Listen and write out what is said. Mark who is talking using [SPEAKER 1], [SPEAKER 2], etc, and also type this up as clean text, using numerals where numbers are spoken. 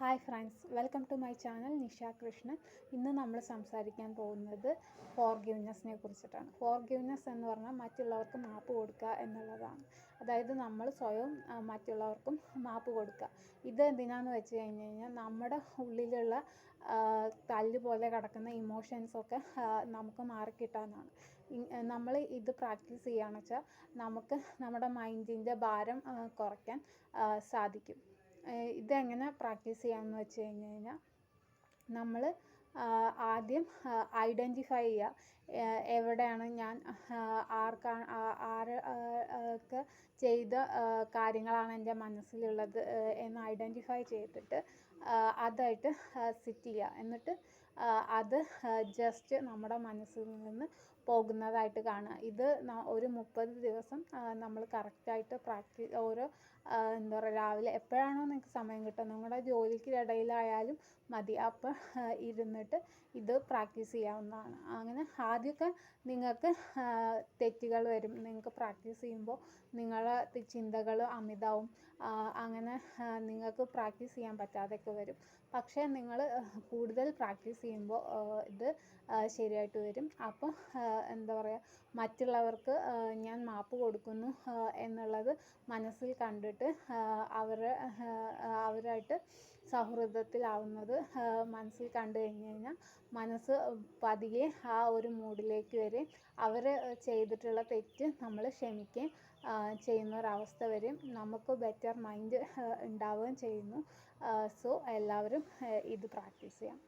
[SPEAKER 1] Hi friends, welcome to my channel Nisha Krishnan. ഇന്ന് നമ്മൾ സംസാരിക്കാൻ പോകുന്നത് ഫോർഗിവ്നെസ്സിനെ കുറിച്ചിട്ടാണ്. ഫോർഗിവ്നെസ് എന്ന് പറഞ്ഞാൽ മറ്റുള്ളവർക്ക് മാപ്പ് കൊടുക്കുക എന്നുള്ളതാണ്. അതായത് നമ്മൾ സ്വയം മറ്റുള്ളവർക്കും മാപ്പ് കൊടുക്കുക. ഇത് എന്തിനാന്ന് വെച്ച് കഴിഞ്ഞാൽ നമ്മുടെ ഉള്ളിലുള്ള കല്ല് പോലെ കിടക്കുന്ന ഇമോഷൻസൊക്കെ നമുക്ക് മാറിക്കിട്ടാനാണ്. നമ്മൾ ഇത് പ്രാക്ടീസ് ചെയ്യുകയാണെന്ന് വെച്ചാൽ നമുക്ക് നമ്മുടെ മൈൻഡിൻ്റെ ഭാരം കുറയ്ക്കാൻ സാധിക്കും. ഇതെങ്ങനെ പ്രാക്ടീസ് ചെയ്യാമെന്ന് വെച്ച് കഴിഞ്ഞാൽ നമ്മൾ ആദ്യം ഐഡൻറ്റിഫൈ ചെയ്യുക, എവിടെയാണ് ഞാൻ ആരൊക്കെ ചെയ്ത കാര്യങ്ങളാണ് എൻ്റെ മനസ്സിലുള്ളത് എന്ന് ഐഡൻറ്റിഫൈ ചെയ്തിട്ട് അതായിട്ട് സിറ്റ് ചെയ്യുക. എന്നിട്ട് അത് ജസ്റ്റ് നമ്മുടെ മനസ്സിൽ നിന്ന് പോകുന്നതായിട്ട് കാണുക. ഇത് ഒരു 30 ദിവസം നമ്മൾ കറക്റ്റായിട്ട് ഓരോ എന്താ പറയുക, രാവിലെ എപ്പോഴാണോ നിങ്ങൾക്ക് സമയം കിട്ടുക, നിങ്ങളുടെ ജോലിക്ക് ഇടയിലായാലും മതി, അപ്പോൾ ഇരുന്നിട്ട് ഇത് പ്രാക്ടീസ് ചെയ്യാവുന്നതാണ്. അങ്ങനെ ആദ്യമൊക്കെ നിങ്ങൾക്ക് തെറ്റുകൾ വരും. നിങ്ങൾക്ക് പ്രാക്ടീസ് ചെയ്യുമ്പോൾ നിങ്ങളുടെ ചിന്തകൾ അമിതവും, അങ്ങനെ നിങ്ങൾക്ക് പ്രാക്ടീസ് ചെയ്യാൻ പറ്റാതെയൊക്കെ വരും. പക്ഷേ നിങ്ങൾ കൂടുതൽ പ്രാക്ടീസ് ചെയ്യുമ്പോൾ ഇത് ശരിയായിട്ട് വരും. അപ്പോൾ എന്താ പറയുക, മറ്റുള്ളവർക്ക് ഞാൻ മാപ്പ് കൊടുക്കുന്നു എന്നുള്ളത് മനസ്സിൽ കണ്ടിട്ട് അവരായിട്ട് സൗഹൃദത്തിലാവുന്നത് മനസ്സിൽ കണ്ടു കഴിഞ്ഞാൽ മനസ്സ് പതിയെ ആ ഒരു മൂഡിലേക്ക് വരും. അവർ ചെയ്തിട്ടുള്ള തെറ്റ് നമ്മൾ ക്ഷമിക്കുകയും ചെയ്യുന്ന ഒരവസ്ഥ വരും. നമുക്ക് ബെറ്റർ മൈൻഡ് ഉണ്ടാവുകയും ചെയ്യുന്നു. സോ എല്ലാവരും ഇത് പ്രാക്ടീസ് ചെയ്യാം.